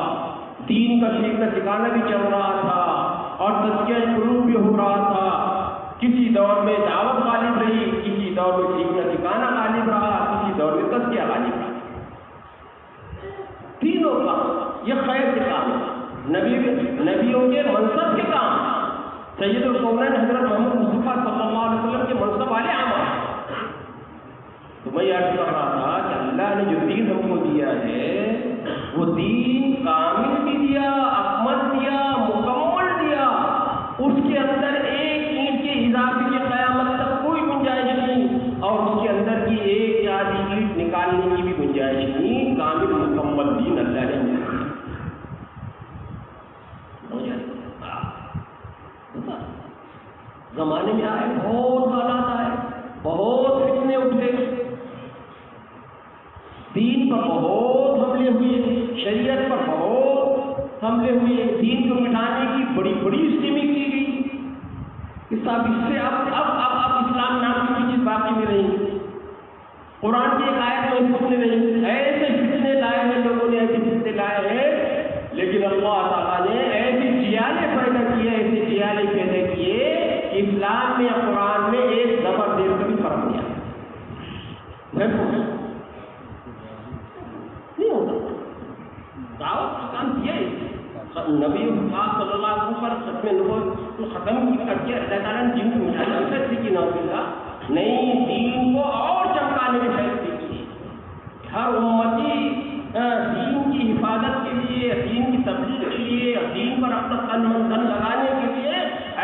دین کا سیکھنا سکھانا بھی چل رہا تھا، اور تزکیہ قلوب بھی ہو رہا تھا۔ کسی دور میں دعوت غالب رہی، کسی دور میں سیکھنا سکھانا غالب رہا، کسی دور میں تزکیہ غالب رہا، تینوں کا یہ خیر کے کام ہے، نبیوں کے منصب کے کام، سید القونین حضرت محمد مصطفیٰ صلی اللہ علیہ وسلم کے منصب والے اعمال۔ تو میں عرض کر رہا تھا کہ اللہ نے جو دین ہم کو دیا ہے، وہ دین کامل بھی دیا، اکمل دیا، مکمل دیا، اس کے اندر ایک اینٹ کے اضافے کی قیامت تک کوئی گنجائش نہیں، اور اس کے اندر کی ایک آدھی اینٹ نکالنے کی بھی گنجائش نہیں، کامل مکمل دین اللہ نے دیا۔ زمانے میں آئے بہت حالات آئے، بہت فتنے اٹھے، دین پر بہت حملے ہوئے، شریعت پر بہت حملے ہوئے، دین کو مٹانے کی بڑی بڑی اسکیمیں کی گئی کہ صاحب اس سے اب اسلام نام کی کوئی چیز باقی نہیں رہی۔ قرآن کی ایک آیت محفوظ نہیں رہی، ایسے فتنے لائے ہیں لوگوں نے، ایسے فتنے لائے ہیں، لیکن اللہ تعالیٰ نے ایسے جیالے پیدا کیے، ایسے جیالے پیدا کیے کہ اسلام میں قرآن میں ایک زبر دیر کا بھی فرق نہیں آیا۔ نہیں ہوتا دعوت کا کام کیا ہے نبی پاک صلی اللہ علیہ وسلم پر ختم نبوت تو ختم کی کر کے اللہ تعالیٰ نے دین کو مٹانے کی فیصلے کی، نعوذ باللہ نہیں، دین کو اور چمکانے کے فیصلے کیے۔ ہر امتی دین کی حفاظت کے لیے، دین کی تبلیغ کے لیے، دین پر اپنا تن من دھن لگانے کے لیے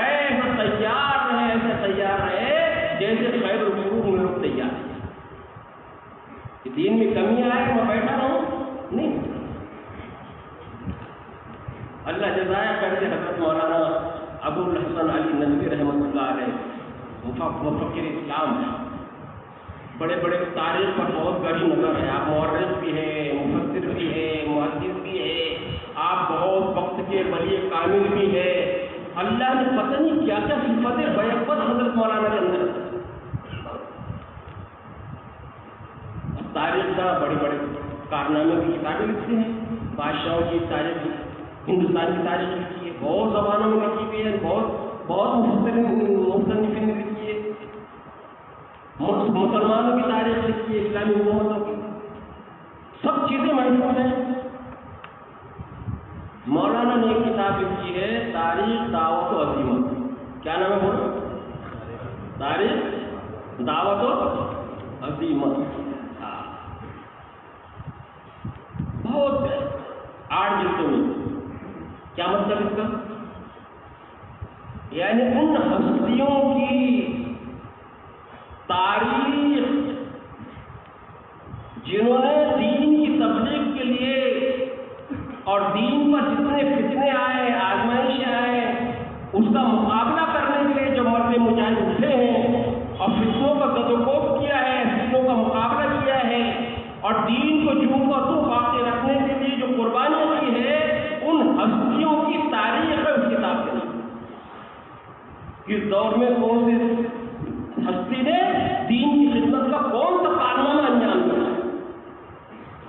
ایسا تیار رہے، ایسا تیار رہے جیسے خیر القرون میں لوگ تیار ہیں۔ دین میں کمی آئے میں بیٹھا رہوں نہیں۔ اللہ جزائے کرتے حضرت مولانا ابو الحسن علی ندوی رحمۃ اللہ علیہ مفکر اسلام ہے، بڑے بڑے تاریخ پر بہت بڑی نظر ہے، آپ مورخ بھی ہیں، مفسر بھی ہیں، محدث بھی ہیں، آپ بہت وقت کے ولی کامل بھی ہیں۔ اللہ نے پتہ نہیں کیا کیا صفتیں بیعت حضرت مولانا کے اندر، تاریخ کا بڑے بڑے کارنامے کی کتابیں لکھتے ہیں، بادشاہوں کی تاریخ، ہندوستان کی تاریخ لکھی ہے، بہت زبانوں میں لکھی ہوئی ہے، بہت مصنفین نے لکھی ہے، مسلمانوں کی تاریخ لکھی ہے، اسلامی حکومتوں کی سب چیزیں محفوظ ہیں۔ مولانا نے ایک کتاب لکھی ہے تاریخ دعوت و عزیمت، کیا نام ہے بولو؟ تاریخ دعوت و عزیمت، بہت 8 جلدوں میں۔ کیا مطلب اس کا؟ یعنی ان ہستیوں کی تاریخ جنہوں نے دین کی تبلیغ کے لیے اور دین پر جتنے فتنے آئے، آزمائشیں آئے، اس کا مقابلہ کرنے کے لیے جو مرد مجاہد اٹھے ہیں اور فتنوں کا زدوکوب کیا ہے، فتنوں کا مقابلہ کیا ہے اور دین کو جوں کا توں باقی رکھنے کے لیے جو قربانیاں کی ہے، ان ہستیوں کی تاریخ ہے اس کتاب کے نام۔ اس دور میں کون سی ہستی نے دین کی خدمت کا کون سا کارنامہ انجام دیا؟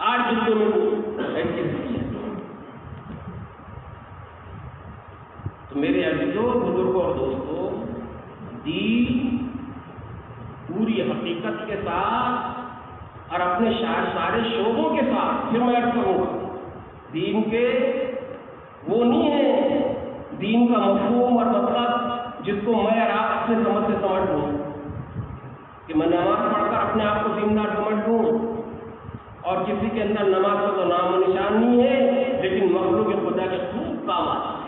8 جلدوں میں ایسی ہستی ہے۔ تو میرے عزیزوں، بزرگوں اور دوستوں، دین پوری حقیقت کے ساتھ اور اپنے سارے شعبوں کے ساتھ، پھر میں عرض کروں گا، دین کے وہ نہیں ہے دین کا مفہوم اور مطلب جس کو میں اور آپ اپنے سمجھ سے سمجھ لوں کہ میں نماز پڑھ کر اپنے آپ کو دیندار سمجھ لوں اور کسی کے اندر نماز کا تو نام و نشان نہیں ہے لیکن مخلوق خدا کے خوب کام آتا ہے۔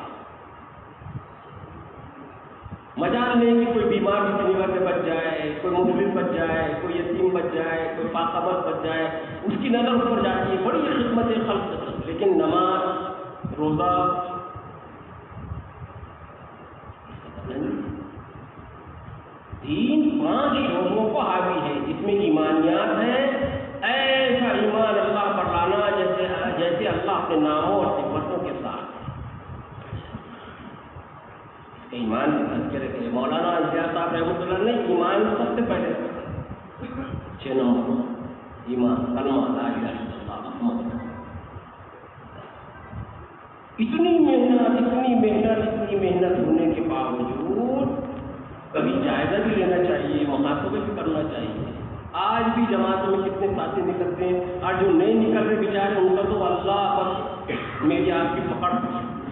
مجال نہیں کہ کوئی بیمار کی وجہ سے بچ جائے، کوئی مفلس بچ جائے، کوئی یتیم بچ جائے، کوئی باخبر بچ جائے، اس کی نظر اس پر جاتی ہے، بڑی خدمت خلق، لیکن نماز، روزہ، دین 5 شعبوں کو حاوی ہے، جس میں ایمانیات ہے، ایسا ایمان اللہ پر لانا جیسے اللہ اپنے ناموں اور صفتوں کے ساتھ ایمان کی تذکرے کے لیے مولانا امتیاز صاحب رحمۃ اللہ نے ایمان سب سے پہلے 6 نمبر ایمان، کلمہ لا الہ الا اللہ محمد۔ اتنی محنت ہونے کے باوجود کبھی جائزہ بھی لینا چاہیے، محاسبہ بھی کرنا چاہیے۔ آج بھی جماعتوں میں کتنے ساتھی نکلتے ہیں اور جو نہیں نکل رہے بیچارے ان کا تو اللہ بس میری آپ کی پکڑ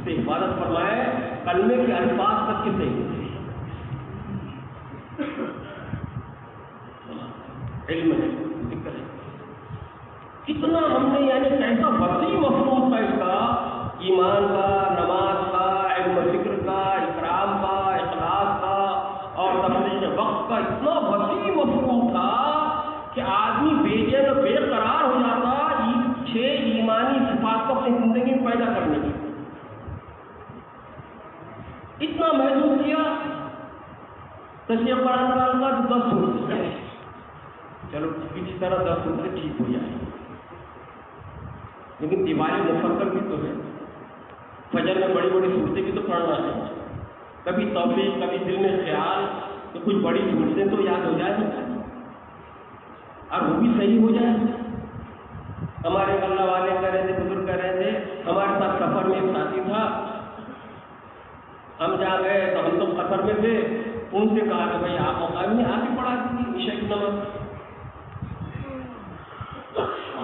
سے حفاظت فرمائے، کلمے کے الفاظ تک کے صحیح علم ہے، ذکر ہے، کتنا ہم نے یعنی کیسا وسیع مفہوم تھا اس کا، ایمان کا، نماز کا، علم ذکر کا، اکرام کا، اخلاص کا اور تبلیغ وقت کا، اتنا وسیع مفہوم تھا کہ آدمی بے چین اور بے قرار ہو جاتا 6 ایمانی صفات کو اپنی زندگی میں پیدا کرنے کی۔ اتنا محسوس کیا تشریح قرآن کا اللہ 10 سورت، چلو کسی طرح 10 سورت ٹھیک ہو جائے، لیکن دیوالی مفصل بھی تو ہے، فجر میں بڑی بڑی صورتیں بھی تو پڑھنا ہے، کبھی توفیق، کبھی دل میں خیال کہ کچھ بڑی صورتیں تو یاد ہو جائیں اور وہ بھی صحیح ہو جائے۔ ہمارے اللہ والے کہہ رہے تھے، بزرگ کہہ رہے تھے، ہمارے ساتھ سفر میں ایک ساتھی تھا، ہم جا گئے تو ہم تو سفر میں تھے، ان سے کہا کہ بھائی آپ مقام میں آ کے پڑھا دیجیے عشاء کی نماز،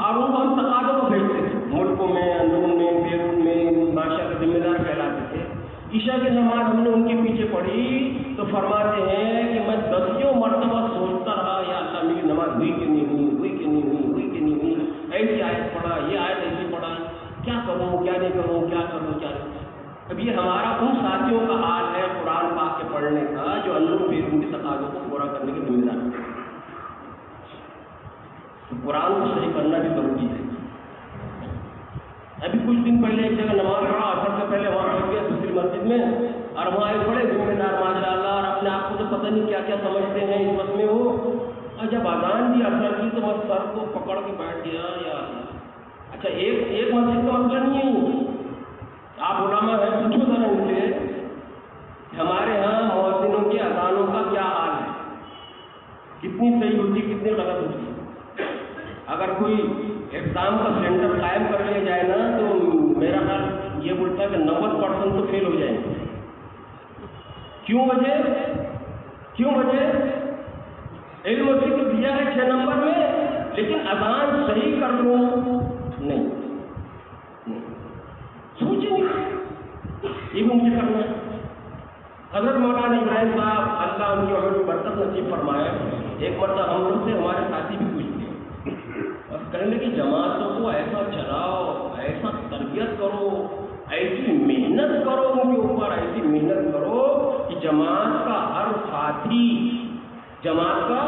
اور وہ ہم تقاضوں کو بھیجتے تھے، ملکوں میں، اندرون میں، بیرون میں، بادشاہ کا ذمہ دار کہلاتے تھے۔ عشاء کی نماز ہم نے ان کے پیچھے پڑھی تو فرماتے ہیں کہ میں 10 مرتبہ سوچتا رہا، یا اللہ میری نماز ہوئی کہ نہیں ہوئی، ہوئی کہ نہیں ہوئی، ہوئی کہ نہیں ہوئی، ایسی آیت پڑھا، یہ آیت ایسی پڑھا، کیا کروں کیا نہیں کروں، کیا کروں کیا نہیں۔ اب یہ ہمارا ان ساتھیوں کا حال ہے قرآن پاک کے پڑھنے کا جو اندرون بیرون کے تقاضوں کو پورا کرنے کے ذمہ دار ہے۔ تو قرآن کو صحیح کرنا بھی ضروری ہے۔ ابھی کچھ دن پہلے ایک جگہ نماز پڑھا، اثر سے پہلے وہاں پڑھ گیا دوسری مسجد میں، اور وہاں ایک بڑے ذمہ دار ماشاء اللہ، اور اپنے آپ کو تو پتہ نہیں کیا کیا سمجھتے ہیں اس وقت میں وہ، اور جب اذان بھی اثر کی تو بس سر کو پکڑ کے بیٹھ گیا۔ یا اچھا ایک مسجد کا مسئلہ نہیں ہے، آپ علماء ہیں، پوچھو ذرا ان سے ہمارے ہاں مؤذنوں کی اذانوں کا کیا حال ہے، کتنی صحیح ہوتی، کتنی غلط ہوتی۔ اگر کوئی ایگزام کا سینٹر قائم کر لیا جائے نا تو میرا خیال یہ بولتا ہے کہ 90% تو فیل ہو جائیں گے۔ کیوں وجہ علم و فکر دیا ہے 6 نمبر میں، لیکن اذان صحیح کر لوں نہیں، سوچیں گے یہ بھی مجھے کرنا ہے۔ حضرت مولانا ابراہیم صاحب اللہ ان کی عمر میں برکت نصیب فرمائے، ایک مرتبہ ہم لوگ سے ہمارے ساتھی بھی پوچھتے اور کہنے کہ جماعتوں کو ایسا چلاؤ، ایسا تربیت کرو، ایسی محنت کرو ان کے اوپر، ایسی محنت کرو کہ جماعت کا ہر ساتھی، جماعت کا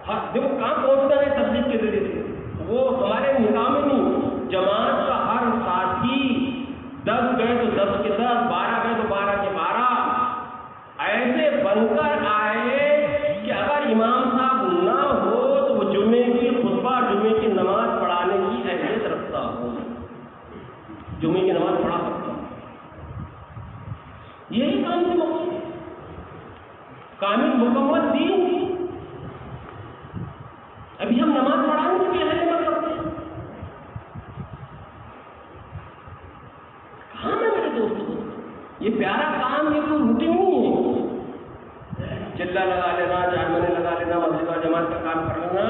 ہر دیکھو کہاں پہنچتا ہے تبلیغ کے ذریعے سے، وہ ہمارے نظام میں نہیں، جماعت کا ہر ساتھی 10 گئے تو 10 کے 10، 12 گئے تو 12 کے 12 ایسے بن کر آئے کہ اگر امام صاحب نہ ہو تو وہ جمعے کی خطبہ، جمعے کی نماز پڑھانے کی اہلیت رکھتا ہو، جمعے کی نماز پڑھا سکتا ہو۔ یہی کام سے مقصود کامل مکمل دین۔ ابھی ہم نماز پڑھانے کی اہلیت رکھ سکتے ہیں؟ کہاں ہے میرے دوستوں؟ یہ پیارا کام، یہ کوئی روٹین نہیں ہے، چلا لگا لینا، جھاڑنے لگا لینا، مسجد و جماعت کا کام کر لینا،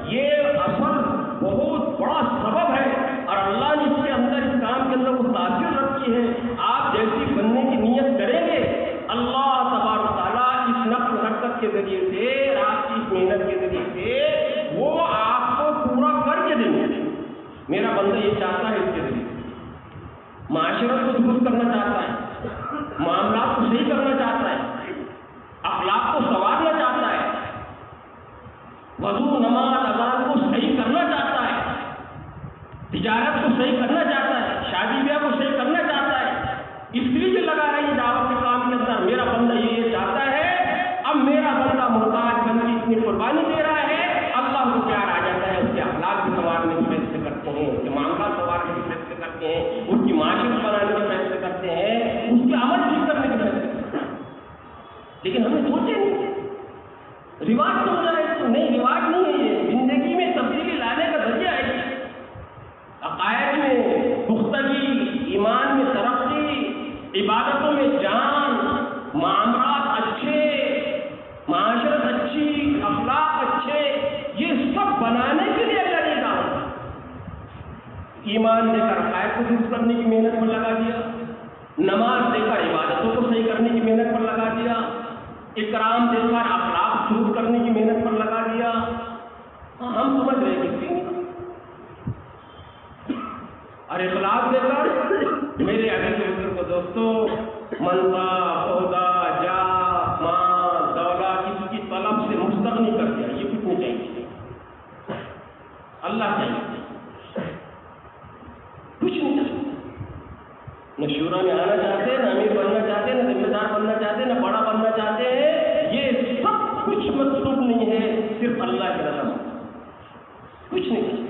یہ اصل بہت بڑا سبب ہے، اور اللہ نے اس کے اندر، اس کام کے اندر وہ تاثیر رکھی ہے۔ آپ جیسی بننے کی نیت کریں گے، اللہ تبارک و تعالیٰ اس نفس حرکت کے ذریعے سے، آپ کی اس محنت کے ذریعے سے وہ آپ کو پورا کر کے دیں گے۔ میرا بندہ یہ چاہتا ہے، اس کے ذریعے معاشرت کو درست کرنا چاہتا ہے، معاملات کو صحیح کرنا چاہتا ہے، اخلاق کو سنوارنا چاہتا ہے، وضو، نماز، اذان کو صحیح کرنا چاہتا ہے، تجارت کو صحیح کرنا چاہتا ہے، شادی بیاہ کو صحیح کرنا چاہتا ہے، اس لیے لگا ہے یہ دعوت کے کام کے اندر۔ میرا بندہ یہ چاہتا ہے، اب میرا بندہ محتاج بن کے اتنی قربانی دے رہا ہے، اللہ کو پیار آ جاتا ہے، اس کے اخلاق بھی سنوارنے کے فیصلے کرتے ہیں، اس کے معاملات سنوارنے کے فیصلے کرتے ہیں، اس کی معاشرت بنانے کے فیصلے کرتے ہیں، اس کے عمل ٹھیک کرنے کے فیصلے کرتے ہیں۔ لیکن ہم نے سوچے نہیں، رواج تو ہو جائے تو نہیں، رواج نہیں ہے، یہ زندگی میں تبدیلی لانے کا ذریعہ ہے، عقائد میں پختگی، ایمان میں ترقی، عبادتوں میں جان، معاملات اچھے، معاشرت اچھی، اخلاق اچھے، یہ سب بنانے کے لیے لگے گا۔ ایمان دے کر عقائد کو درست کرنے کی محنت پر لگا دیا، نماز دے کر عبادتوں کو صحیح کرنے کی محنت پر لگا دیا، اکرام دے کر اخلاق درست کرنے کی محنت پر لگا دیا۔ ہم سمجھ رہے کسی اور اخلاق دے کر میرے عزیز بزرگ کو دوستوں، منصب، عہدہ، جاہ، مال، دولت، اس کی طلب سے مستغنی کر دیا، یہ کچھ نہیں چاہیے، اللہ چاہیے، کچھ نہیں چاہیے۔ نہ شورا میں آنا چاہتے، نہ امیر بننا چاہتے، نہ ذمہ دار بننا چاہتے، نہ بڑا بننا چاہتے ہیں، یہ سب کچھ مطلوب نہیں ہے، صرف اللہ کی رضا، کچھ نہیں چاہیے،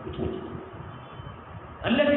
کچھ نہیں چاہیے۔ اللہ کی